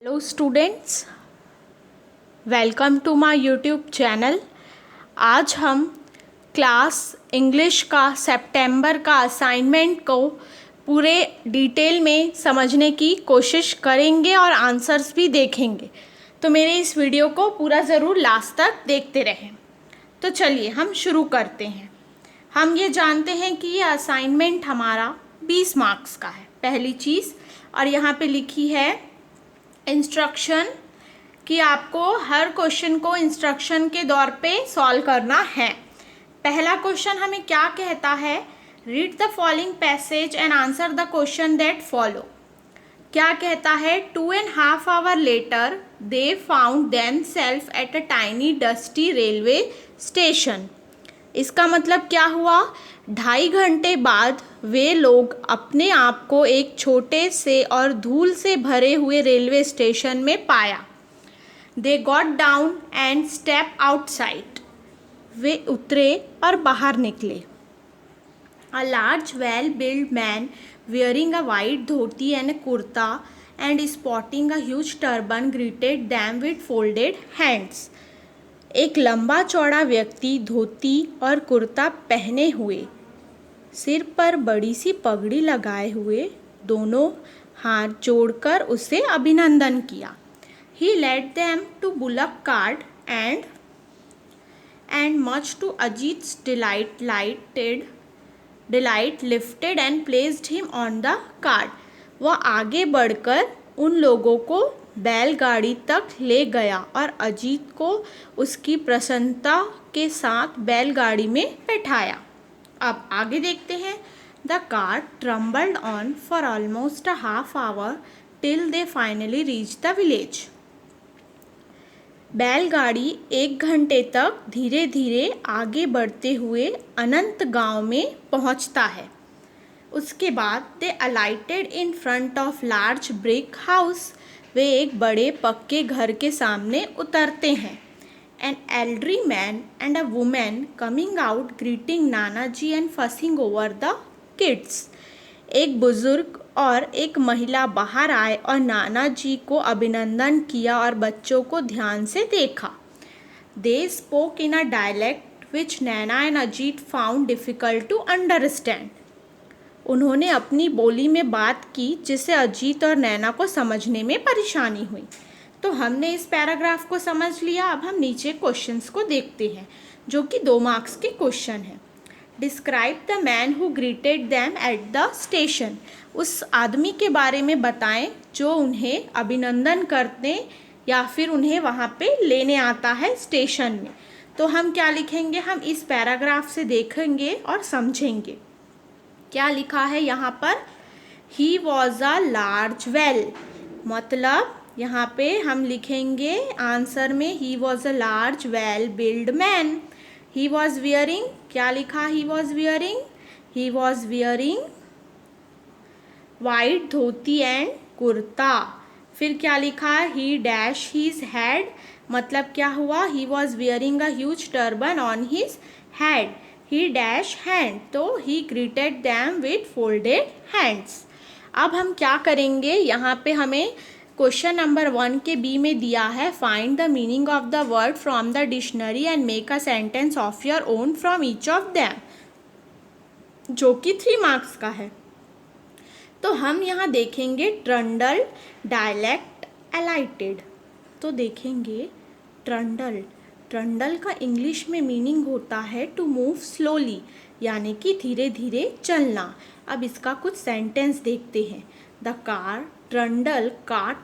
Hello students, welcome to my YouTube channel. आज हम class English का सितंबर का असाइनमेंट को पूरे डिटेल में समझने की कोशिश करेंगे और आंसर्स भी देखेंगे। तो मेरे इस वीडियो को पूरा ज़रूर लास्ट तक देखते रहें। तो चलिए हम शुरू करते हैं। हम ये जानते हैं कि ये असाइनमेंट हमारा 20 मार्क्स का है, पहली चीज़। और यहाँ पे लिखी है इंस्ट्रक्शन कि आपको हर क्वेश्चन को इंस्ट्रक्शन के दौर पे सॉल्व करना है। पहला क्वेश्चन हमें क्या कहता है? Read the following passage and answer the question that follow. क्या कहता है? 2.5 hours later they found themselves at a tiny dusty railway station. इसका मतलब क्या हुआ? 2.5 घंटे बाद वे लोग अपने आप को एक छोटे से और धूल से भरे हुए रेलवे स्टेशन में पाया। They got down and step outside. वे उतरे और बाहर निकले। A large well build man wearing a white dhoti and a kurta and sporting a huge turban greeted them with folded hands। एक लंबा चौड़ा व्यक्ति धोती और कुर्ता पहने हुए, सिर पर बड़ी सी पगड़ी लगाए हुए, दोनों हाथ जोड़कर उसे अभिनंदन किया। He led them to bullock cart and much to Ajit's delight lifted and placed him on the cart। वह आगे बढ़कर उन लोगों को बैलगाड़ी तक ले गया और अजीत को उसकी प्रसन्नता के साथ बैलगाड़ी में बैठाया। अब आगे देखते हैं। The car trembled on for almost a half hour till they finally reach the village. बैलगाड़ी 1 घंटे तक धीरे धीरे आगे बढ़ते हुए अनंत गांव में पहुंचता है। उसके बाद they alighted in front of large brick house. वे एक बड़े पक्के घर के सामने उतरते हैं। An elderly man and a woman coming out greeting Nana ji and fussing over the kids. एक बुजुर्ग और एक महिला बाहर आए और नाना जी को अभिनंदन किया और बच्चों को ध्यान से देखा। They spoke in a dialect which Naina and Ajit found difficult to understand. उन्होंने अपनी बोली में बात की जिसे अजीत और नैना को समझने में परेशानी हुई। तो हमने इस पैराग्राफ को समझ लिया। अब हम नीचे क्वेश्चंस को देखते हैं जो कि 2 मार्क्स के क्वेश्चन हैं। Describe the man who greeted them at the station. उस आदमी के बारे में बताएं जो उन्हें अभिनंदन करते या फिर उन्हें वहाँ पे लेने आता है स्टेशन में। तो हम क्या लिखेंगे? हम इस पैराग्राफ से देखेंगे और समझेंगे। क्या लिखा है यहाँ पर? He was a large well, मतलब यहाँ पे हम लिखेंगे आंसर में he was a large well build man. He was wearing, क्या लिखा? ही was wearing white dhoti and kurta. फिर क्या लिखा है? ही डैश हीज हेड, मतलब क्या हुआ? He was wearing a huge turban on his head. He dash hand, तो he greeted them with folded hands. अब हम क्या करेंगे? यहाँ पे हमें क्वेश्चन नंबर 1 के बी में दिया है find the meaning of the word from the dictionary and make a sentence of your own from each of them, जो कि 3 मार्क्स का है। तो हम यहाँ देखेंगे ट्रंडल, डायलेक्ट, एलाइटेड। तो देखेंगे ट्रंडल का इंग्लिश में मीनिंग होता है टू मूव स्लोली, यानी कि धीरे धीरे चलना। अब इसका कुछ सेंटेंस देखते हैं। The car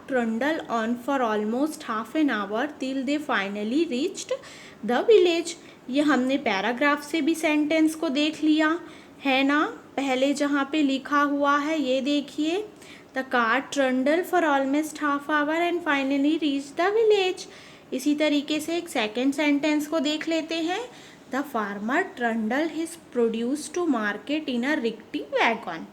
trundle on for almost half an hour till they finally reached the village. ये हमने पैराग्राफ से भी सेंटेंस को देख लिया है ना। पहले जहाँ पे लिखा हुआ है ये देखिए, the car trundle for almost half hour and finally reach the village. इसी तरीके से एक सेकेंड सेंटेंस को देख लेते हैं। The farmer trundle his produce to market in a rickety wagon.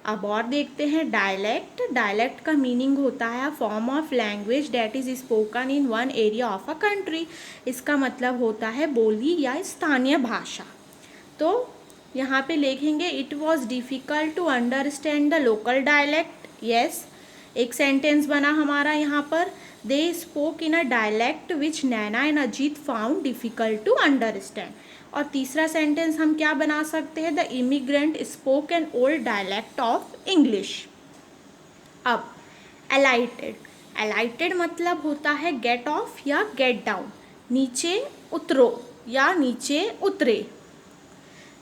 अब और देखते हैं डायलेक्ट का मीनिंग होता है form of language that is spoken in one area of a country. इसका मतलब होता है बोली या स्थानीय भाषा। तो यहाँ पे लिखेंगे it was difficult to understand the local dialect. Yes, एक सेंटेंस बना हमारा यहाँ पर, they spoke in a dialect which Naina and Ajit found difficult to understand. और तीसरा सेंटेंस हम क्या बना सकते हैं, the immigrant spoke an old dialect of English. अब एलाइटेड, एलाइटेड मतलब होता है गेट ऑफ या गेट डाउन, नीचे उतरो या नीचे उतरे।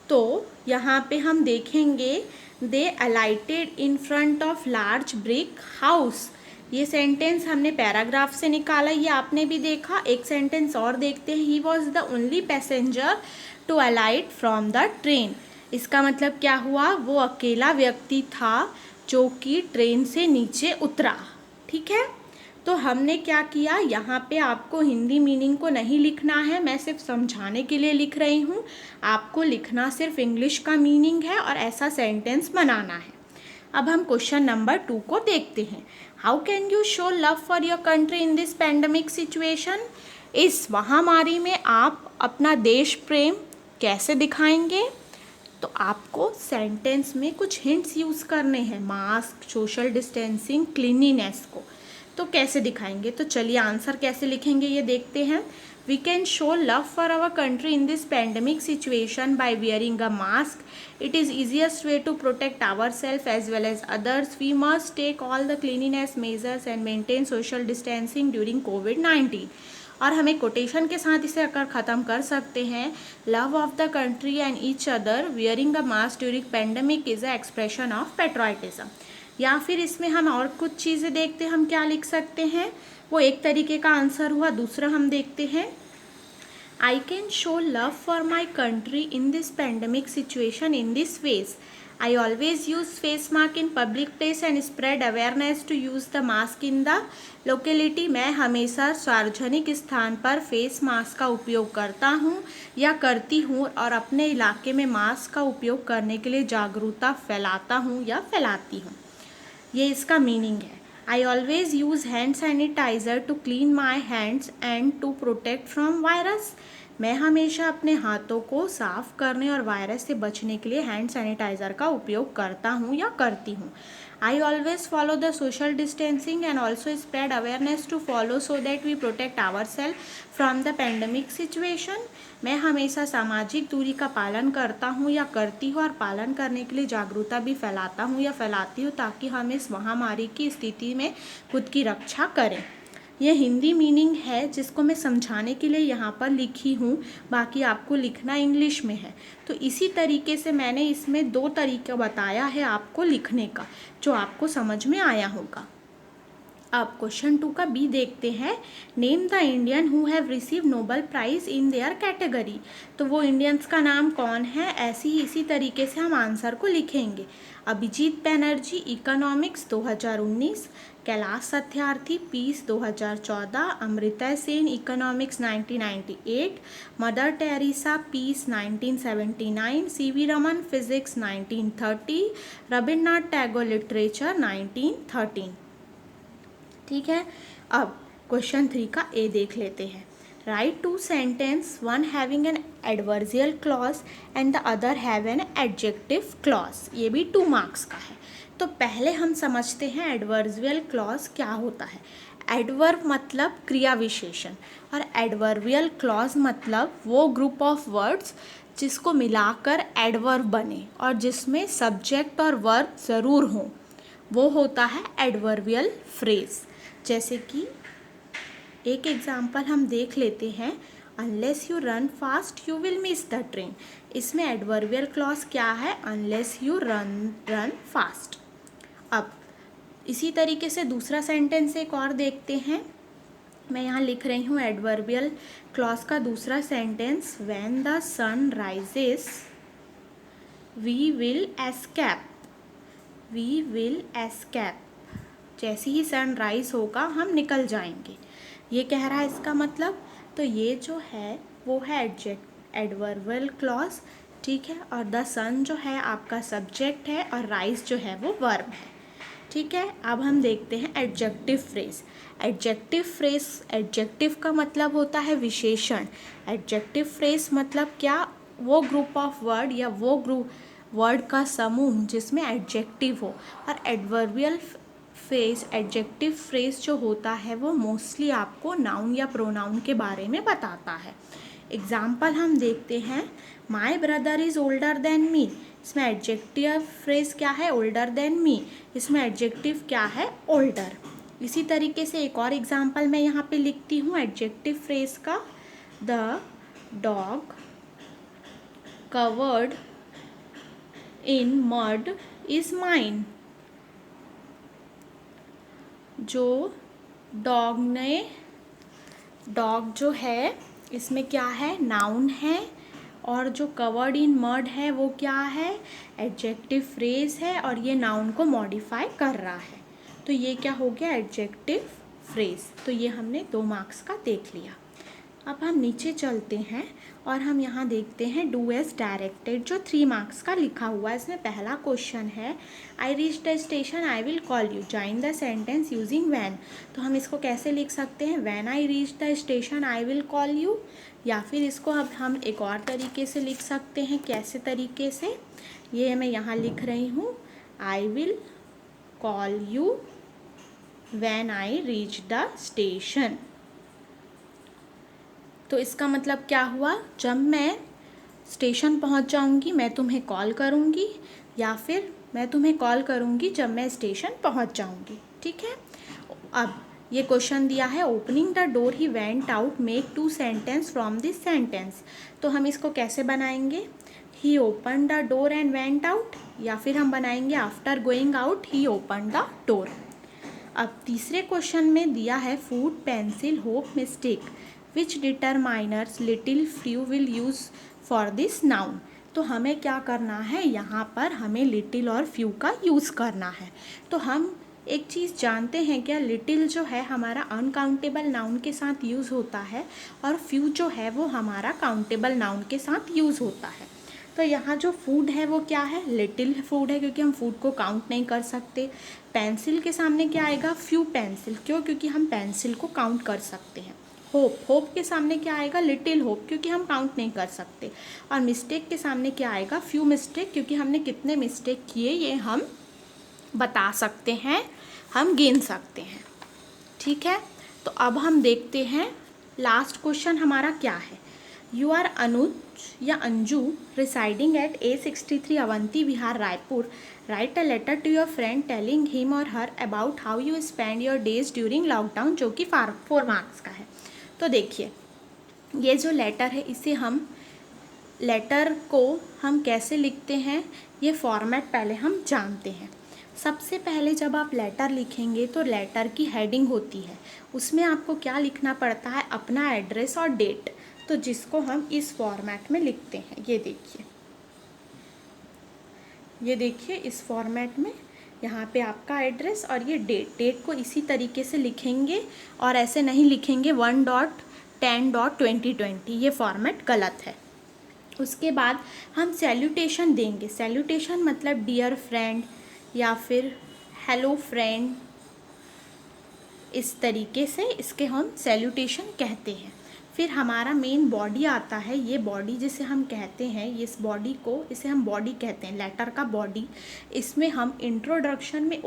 तो यहाँ पे हम देखेंगे they alighted in front of large brick house. ये सेंटेंस हमने पैराग्राफ से निकाला, ये आपने भी देखा। एक सेंटेंस और देखते हैं, he was the only passenger to alight from the train. इसका मतलब क्या हुआ, वो अकेला व्यक्ति था जो कि ट्रेन से नीचे उतरा। ठीक है, तो हमने क्या किया, यहाँ पे आपको हिंदी मीनिंग को नहीं लिखना है, मैं सिर्फ समझाने के लिए लिख रही हूँ। आपको लिखना सिर्फ इंग्लिश का मीनिंग है और ऐसा सेंटेंस बनाना है। अब हम क्वेश्चन नंबर 2 को देखते हैं। How can you show love for your country in this pandemic situation. इस महामारी में आप अपना देश प्रेम कैसे दिखाएंगे। तो आपको सेंटेंस में कुछ हिंट्स यूज़ करने हैं, मास्क, सोशल डिस्टेंसिंग, क्लीनिनेस को। तो कैसे दिखाएंगे, तो चलिए आंसर कैसे लिखेंगे ये देखते हैं। We can show love for our country in this pandemic situation by wearing a mask. It is easiest way to protect our self as well as others. We must take all the cleanliness measures and maintain social distancing during कोविड-19। और हमें quotation के साथ इसे अगर ख़त्म कर सकते हैं, love of the country and each other, wearing a mask during pandemic is a expression of patriotism. या फिर इसमें हम और कुछ चीज़ें देखते हैं, हम क्या लिख सकते हैं, वो एक तरीके का आंसर हुआ। दूसरा हम देखते हैं, I can show love for my country in this pandemic situation in this ways. I always use face mask in public place and spread awareness to use the mask in the locality। मैं हमेशा सार्वजनिक स्थान पर face mask का उपयोग करता हूँ या करती हूँ और अपने इलाके में मास्क का उपयोग करने के लिए जागरूकता फैलाता हूँ या फैलाती हूँ। ये इसका मीनिंग है। I always use hand sanitizer to clean my hands and to protect from virus. मैं हमेशा अपने हाथों को साफ करने और वायरस से बचने के लिए हैंड सैनिटाइज़र का उपयोग करता हूँ या करती हूँ। I always follow the social distancing and also spread awareness to follow so that we protect our self from the pandemic situation. मैं हमेशा सामाजिक दूरी का पालन करता हूँ या करती हूँ और पालन करने के लिए जागरूकता भी फैलाता हूँ या फैलाती हूँ ताकि हम इस महामारी की स्थिति में खुद की रक्षा करें। यह हिंदी मीनिंग है जिसको मैं समझाने के लिए यहाँ पर लिखी हूँ, बाकी आपको लिखना इंग्लिश में है। तो इसी तरीके से मैंने इसमें 2 तरीका बताया है आपको लिखने का, जो आपको समझ में आया होगा। अब क्वेश्चन 2 का बी देखते हैं। Name the Indian who have receive Nobel prize in their category. तो वो इंडियंस का नाम कौन है, ऐसी ही इसी तरीके से हम आंसर को लिखेंगे। Abhijit Banerjee economics 2019, Kailash Satyarthi peace 2014, Amrita Sen economics 1998, Mother Teresa peace 1979, C V Raman physics 1930, Rabindranath Tagore literature 1913। ठीक है, अब क्वेश्चन 3 का ए देख लेते हैं। Write 2 sentence, one having an adverbial clause and the other have an adjective clause. ये भी 2 मार्क्स का है। तो पहले हम समझते हैं एडवर्जियल क्लॉज क्या होता है। एडवर्ब मतलब क्रिया विशेषण और एडवर्बियल क्लॉज मतलब वो ग्रुप ऑफ वर्ड्स जिसको मिलाकर एडवर्ब बने और जिसमें सब्जेक्ट और वर्ब ज़रूर हों, वो होता है एडवर्बियल फ्रेज। जैसे कि एक एग्जाम्पल हम देख लेते हैं, unless you run fast you will miss the train. इसमें एडवर्बियल क्लॉज क्या है, अनलेस यू रन फास्ट। अब इसी तरीके से दूसरा सेंटेंस एक और देखते हैं। मैं यहाँ लिख रही हूँ एडवर्बियल क्लॉज का दूसरा sentence, when the sun rises we will escape. We will escape, जैसे ही सन राइज होगा हम निकल जाएंगे, ये कह रहा है इसका मतलब। तो ये जो है वो है एडवर्बियल क्लॉज, ठीक है। और द सन जो है आपका सब्जेक्ट है और राइज जो है वो वर्ब है, ठीक है। अब हम देखते हैं adjective phrase. Adjective phrase, adjective का मतलब होता है विशेषण। एडजेक्टिव फ्रेज मतलब क्या, वो ग्रुप ऑफ वर्ड या वो वर्ड का समूह जिसमें एडजेक्टिव हो। और एडवर्बियल फ्रेज, एडजेक्टिव फ्रेज जो होता है वो मोस्टली आपको नाउन या प्रोनाउन के बारे में बताता है। एग्जाम्पल हम देखते हैं, my brother is older than me. इसमें एडजेक्टिव फ्रेज क्या है? Older than me. इसमें एडजेक्टिव क्या है? ओल्डर। इसी तरीके से एक और एग्जाम्पल मैं यहाँ पे लिखती हूँ एडजेक्टिव फ्रेज का, the dog covered in mud is mine. जो डॉग जो है इसमें क्या है? नाउन है, और जो कवर्ड इन मड है वो क्या है? एडजेक्टिव फ्रेज है, और ये नाउन को मॉडिफाई कर रहा है। तो ये क्या हो गया? Adjective phrase. तो ये हमने 2 मार्क्स का देख लिया। अब हम नीचे चलते हैं और हम यहाँ देखते हैं डू एज डायरेक्टेड, जो 3 मार्क्स का लिखा हुआ है। इसमें पहला क्वेश्चन है, I reach the station I will call you, join the sentence using when. तो हम इसको कैसे लिख सकते हैं? When I reach the station I will call you. या फिर इसको अब हम एक और तरीके से लिख सकते हैं। कैसे तरीके से? ये मैं यहाँ लिख रही हूँ, आई will call you when I reach the station. तो इसका मतलब क्या हुआ? जब मैं स्टेशन पहुंच जाऊंगी मैं तुम्हें कॉल करूंगी, या फिर मैं तुम्हें कॉल करूंगी जब मैं स्टेशन पहुंच जाऊंगी। ठीक है। अब ये क्वेश्चन दिया है, opening the door he went out, make 2 sentence from this sentence. तो हम इसको कैसे बनाएंगे? He open the door and went out, या फिर हम बनाएंगे after going out he open the door. अब तीसरे क्वेश्चन में दिया है food, pencil, hope, mistake, which determiners little few will use for this noun. तो हमें क्या करना है? यहाँ पर हमें लिटिल और फ्यू का यूज़ करना है। तो हम एक चीज़ जानते हैं क्या? लिटिल जो है हमारा अनकाउंटेबल नाउन के साथ यूज़ होता है, और फ्यू जो है वो हमारा काउंटेबल नाउन के साथ यूज़ होता है। तो यहाँ जो फूड है वो क्या है? लिटिल फूड है, क्योंकि हम फूड को काउंट नहीं कर सकते। पेंसिल के सामने क्या आएगा? Few pencil. क्यों? क्योंकि हम पेंसिल को काउंट कर सकते हैं। होप के सामने क्या आएगा? लिटिल होप, क्योंकि हम काउंट नहीं कर सकते। और मिस्टेक के सामने क्या आएगा? फ्यू मिस्टेक, क्योंकि हमने कितने मिस्टेक किए ये हम बता सकते हैं, हम गिन सकते हैं। ठीक है। तो अब हम देखते हैं लास्ट क्वेश्चन हमारा क्या है। यू आर अनुज या Anju residing at A63 Avanti Vihar Raipur, write a letter to your friend telling him or her about how you spend your days during lockdown, जो कि 4 मार्क्स का है। तो देखिए, ये जो लेटर है इसे हम लेटर को हम कैसे लिखते हैं, ये फॉर्मेट पहले हम जानते हैं। सबसे पहले जब आप लेटर लिखेंगे तो लेटर की हेडिंग होती है, उसमें आपको क्या लिखना पड़ता है? अपना एड्रेस और डेट। तो जिसको हम इस फॉर्मेट में लिखते हैं, ये देखिए इस फॉर्मेट में यहाँ पे आपका एड्रेस और ये डेट को इसी तरीके से लिखेंगे, और ऐसे नहीं लिखेंगे 1.10.2020, ये फॉर्मेट गलत है। उसके बाद हम सैल्यूटेशन देंगे। सैल्यूटेशन मतलब डियर फ्रेंड या फिर हेलो फ्रेंड, इस तरीके से इसके हम सैल्यूटेशन कहते हैं। फिर हमारा मेन बॉडी आता है, ये बॉडी जिसे हम कहते हैं, इस बॉडी को इसे हम बॉडी कहते हैं, लेटर का बॉडी। इसमें हम इंट्रोडक्शन में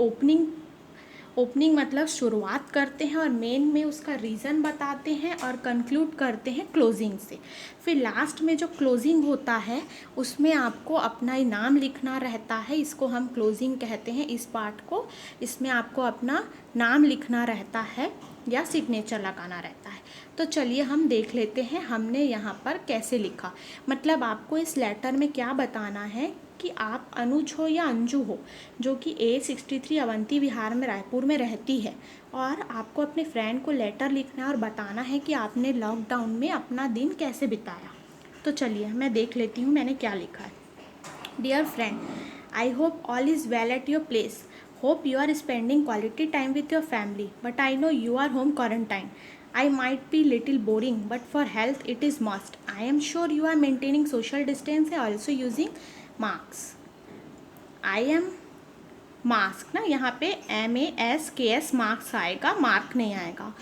ओपनिंग मतलब शुरुआत करते हैं, और मेन में उसका रीज़न बताते हैं, और कंक्लूड करते हैं क्लोजिंग से। फिर लास्ट में जो क्लोजिंग होता है उसमें आपको अपना नाम लिखना रहता है, इसको हम क्लोजिंग कहते हैं इस पार्ट को। इसमें आपको अपना नाम लिखना रहता है या सिग्नेचर लगाना रहता है। तो चलिए हम देख लेते हैं हमने यहाँ पर कैसे लिखा। मतलब आपको इस लेटर में क्या बताना है कि आप अनुज हो या अंजू हो, जो कि A63 अवंती विहार में रायपुर में रहती है, और आपको अपने फ्रेंड को लेटर लिखना है और बताना है कि आपने लॉकडाउन में अपना दिन कैसे बिताया। तो चलिए मैं देख लेती हूँ मैंने क्या लिखा है। Dear friend, I hope all is well at your place. Hope you are spending quality time with your family, but I know you are home quarantine. I might be little boring, but for health it is must. I am sure you are maintaining social distance and also using masks. I am mask ना, यहाँ पे MASKS marks आएगा, mark नहीं आएगा.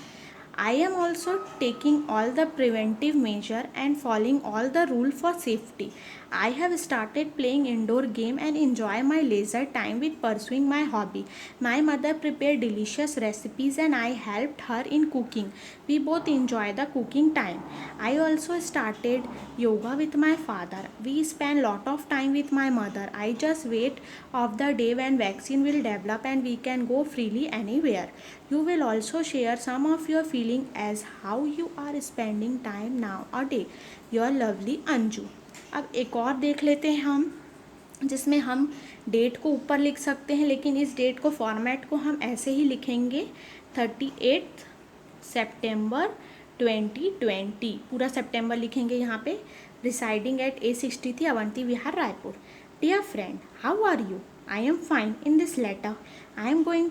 I am also taking all the preventive measure and following all the rule for safety. I have started playing indoor game and enjoy my leisure time with pursuing my hobby. My mother prepared delicious recipes and I helped her in cooking. We both enjoy the cooking time. I also started yoga with my father. We spend lot of time with my mother. I just wait of the day when vaccine will develop and we can go freely anywhere. You will also share some of your feeling as how you are spending time nowadays. Your lovely Anju. अब एक और देख लेते हैं हम, जिसमें हम date को ऊपर लिख सकते हैं, लेकिन इस डेट को फॉर्मेट को हम ऐसे ही लिखेंगे 38 सितंबर 2020, पूरा सितंबर लिखेंगे यहाँ पे। Residing at A63 Avanti Vihar Raipur. Dear friend, how are you? I am fine. In this letter I am going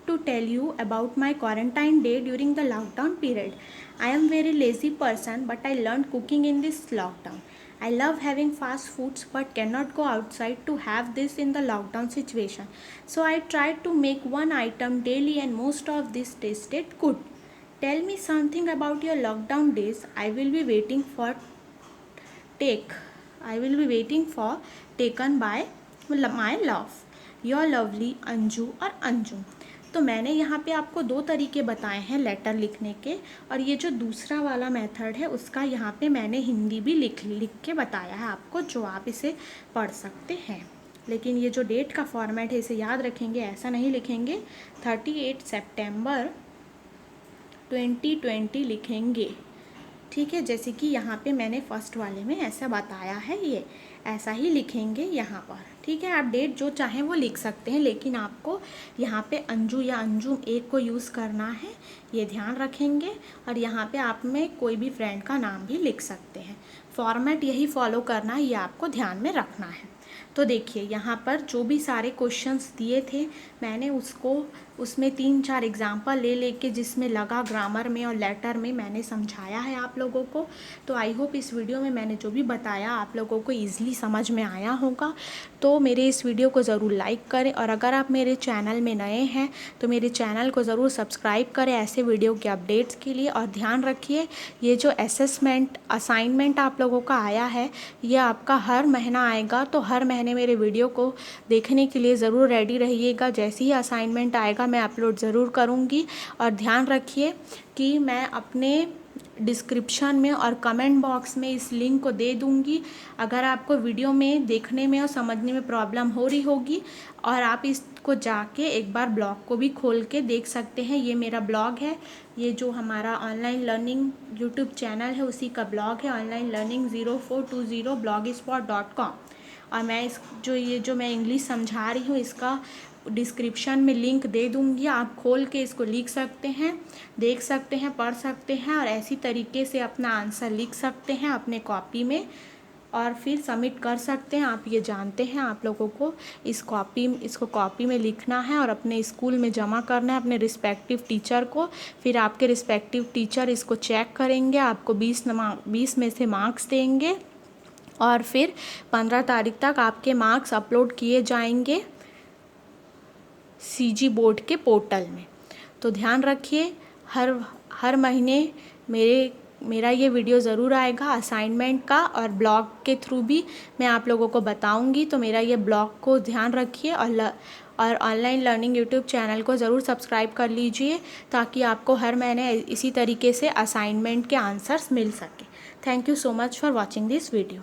to tell you about my quarantine day during the lockdown period. I am very lazy person, but I learned cooking in this lockdown. I love having fast foods but cannot go outside to have this in the lockdown situation. So I tried to make one item daily and most of this tasted good. Tell me something about your lockdown days. I will be waiting for taken by my love. Your lovely Anju और अंजुम। तो मैंने यहाँ पे आपको दो तरीके बताए हैं लेटर लिखने के, और ये जो दूसरा वाला मेथड है उसका यहाँ पे मैंने हिंदी भी लिख के बताया है आपको, जो आप इसे पढ़ सकते हैं। लेकिन ये जो डेट का फॉर्मेट है इसे याद रखेंगे, ऐसा नहीं लिखेंगे 38 सितंबर 2020 लिखेंगे, ठीक है। जैसे कि यहाँ पे मैंने फर्स्ट वाले में ऐसा बताया है, ये ऐसा ही लिखेंगे यहाँ पर, ठीक है। आप डेट जो चाहें वो लिख सकते हैं, लेकिन आपको यहाँ पे अंजू या अंजुम एक को यूज़ करना है, ये ध्यान रखेंगे। और यहाँ पे आप में कोई भी फ्रेंड का नाम भी लिख सकते हैं। फॉर्मेट यही फॉलो करना है, ये आपको ध्यान में रखना है। तो देखिए यहाँ पर जो भी सारे क्वेश्चंस दिए थे मैंने उसमें 3-4 एग्जाम्पल ले के जिसमें लगा ग्रामर में और लेटर में मैंने समझाया है आप लोगों को। तो आई होप इस वीडियो में मैंने जो भी बताया आप लोगों को ईज़िली समझ में आया होगा। तो मेरे इस वीडियो को ज़रूर लाइक करें, और अगर आप मेरे चैनल में नए हैं तो मेरे चैनल को ज़रूर सब्सक्राइब करें ऐसे वीडियो के अपडेट्स के लिए। और ध्यान रखिए ये जो असाइनमेंट आप लोगों का आया है ये आपका हर महीना आएगा, तो हर महीने मेरे वीडियो को देखने के लिए ज़रूर रेडी रहिएगा। जैसे ही असाइनमेंट आएगा मैं अपलोड ज़रूर करूँगी। और ध्यान रखिए कि मैं अपने डिस्क्रिप्शन में और कमेंट बॉक्स में इस लिंक को दे दूँगी। अगर आपको वीडियो में देखने में और समझने में प्रॉब्लम हो रही होगी और आप इसको जाके एक बार ब्लॉग को भी खोल के देख सकते हैं। ये मेरा ब्लॉग है, ये जो हमारा ऑनलाइन लर्निंग यूट्यूब चैनल है उसी का ब्लॉग है, ऑनलाइन लर्निंग 0420 blogspot.com। और मैं ये जो मैं इंग्लिश समझा रही हूँ इसका डिस्क्रिप्शन में लिंक दे दूँगी, आप खोल के इसको लिख सकते हैं, देख सकते हैं, पढ़ सकते हैं और ऐसी तरीके से अपना आंसर लिख सकते हैं अपने कॉपी में और फिर सबमिट कर सकते हैं। आप ये जानते हैं आप लोगों को इसको कॉपी में लिखना है और अपने स्कूल में जमा करना है अपने रिस्पेक्टिव टीचर को। फिर आपके रिस्पेक्टिव टीचर इसको चेक करेंगे, आपको 20 में से मार्क्स देंगे और फिर 15 तारीख तक आपके मार्क्स अपलोड किए जाएंगे CG बोर्ड के पोर्टल में। तो ध्यान रखिए हर महीने मेरा ये वीडियो ज़रूर आएगा असाइनमेंट का, और ब्लॉग के थ्रू भी मैं आप लोगों को बताऊंगी। तो मेरा ये ब्लॉग को ध्यान रखिए और ऑनलाइन लर्निंग यूट्यूब चैनल को ज़रूर सब्सक्राइब कर लीजिए ताकि आपको हर महीने इसी तरीके से असाइनमेंट के आंसर्स मिल सके। Thank you so much for watching this video.